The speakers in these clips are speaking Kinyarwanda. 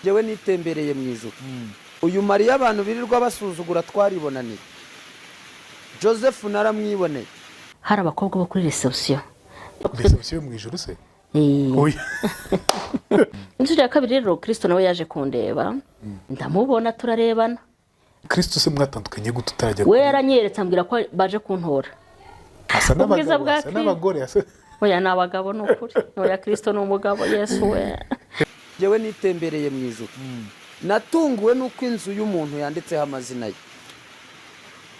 jewe nitembereye mu ijuru uyu Mariya abantu birirwa basuzugura twaribonaniye Joseph naramwiboneye hari abakobwa bo kuri reception mu ijuru se oya inzu ya kabiri rero Kristo nawe yaje kundeba ndamubona turarebana Kristo se mwatandukanye gute utajya we yaranyeretse ambwira ko baje kuntora asa n'abagore oya n'abagabo n'ukuri oya Kristo n'umugabo Yesu we jewe nitembereye mu ijuru natunguwe nuko inzu y'umuntu yanditseho amazina ye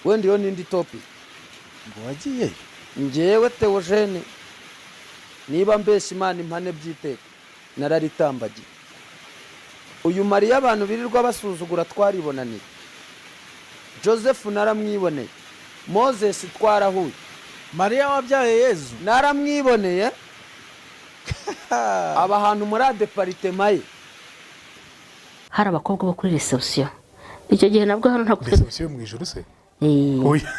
wende yo nindi topi ngo wagiye njewe Theogene niba mbese Imana impane byiteka nararitambagiye uyu Mariya abantu birirwa basuzugura twaribonaniye Joseph naramwiboneye Moses twarahuye Mariya wabyaye Yezu naramwiboneye aba hantu muri departement ye hari abakobwa bo kuri reception icyo gihe nabwo hano nta reception mu ijuru se oya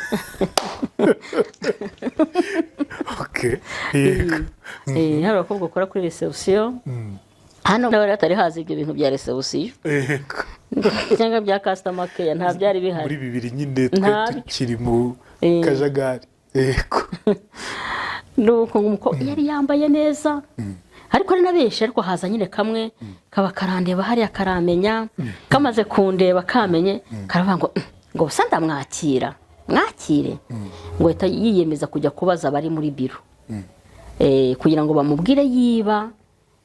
okay hari abakobwa bakora kuri reception hano n'abari atari hazi ibyo bintu bya reception cyangwa bya customer care nta byari bihari muri bibiri nyine tukiri mu kajagari nuko umuko yari yambaye neza ariko ari nabenshi ariko haza nyine kamwe kaba karandeba hari akaramenya kamaze kundeba kamenye karavuga ngo sanda mwakire ngo yiyemeza kujya kubaza bari muri biro kugira ngo bamubwire yiba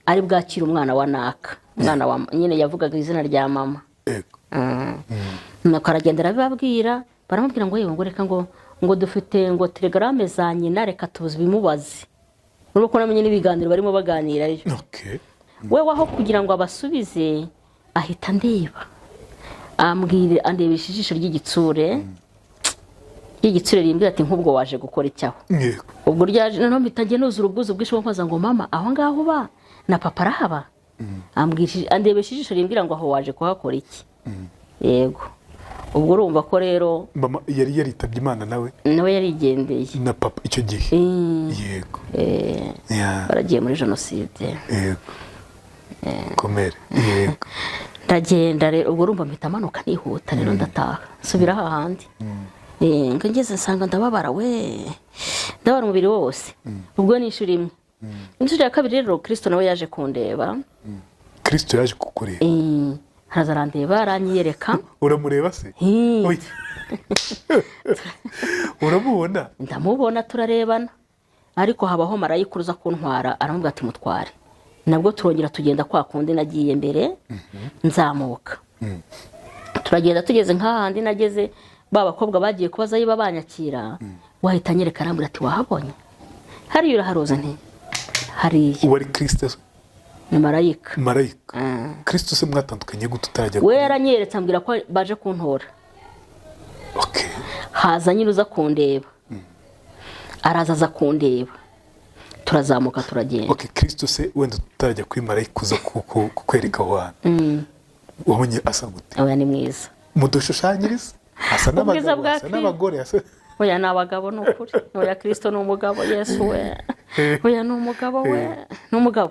ari bwakira umwana wa naka umwana wa nyine yavugaga izina rya mama nuko aragendera bibabwira baramubwira ngo yewe ngo reka ngo dufite ngo telegrame za nyina reka tuzi bimubaze uriko namenye n'ibiganiro barimo baganira ryo we waho kugira ngo abasubize ahita ndeba ambwire andebesha ijisho ry'igitsure rimbwira ati nk'ubwo waje gukora icyaho ubwo ryaje noneho mpitagiye nuzuza ubwuzu bwinshi mbaza ngo mama aho ngaho ba na papa arahaba andebesha ijisho rimbwira ngo aho waje kuhakora iki yego ubwo urumva ko rero mama yari yaritabye Imana nawe yarigendeye na papa icyo gihe yego baragiye muri jenoside yego komere yego ndagenda rero ubwo urumva mpita manuka nihuta rero ndataha subira hahandi ngeze nsanga ndababara umubiri wose ubwo nishuri imwe inzu ya kabiri rero Kristo nawe yaje kundeba Kristo yaje kukureba haraza arandeba aranyiyereka uramureba se uramubona ndamubona turarebana ariko habaho marayika uza kuntwara aramubwira ati mutware nabwo turongera tugenda kwa kundi nagiye mbere nzamuka turagenda tugeze nk'ahandi nageze ba bakobwa bagiye kubaza yiba banyakira wahita nyereka arambwira ati wahabonye hariya uraharoza nti hariya wari Kristo ni marayika Kristo se mwatandukanye gute utajya we yaranyeretse ambwira ko baje kuntora haza nyine uza kundeba araza kundeba turazamuka turagenda Kristo se wenda tutajya kuri marayika uza kukwereka aho hantu wabonye asa gute oya ni mwiza mudushushanyiriza asa n'abagore oya n'abagabo n'ukuri oya Kristo n'umugabo Yesu we oya n'umugabo we n'umugabo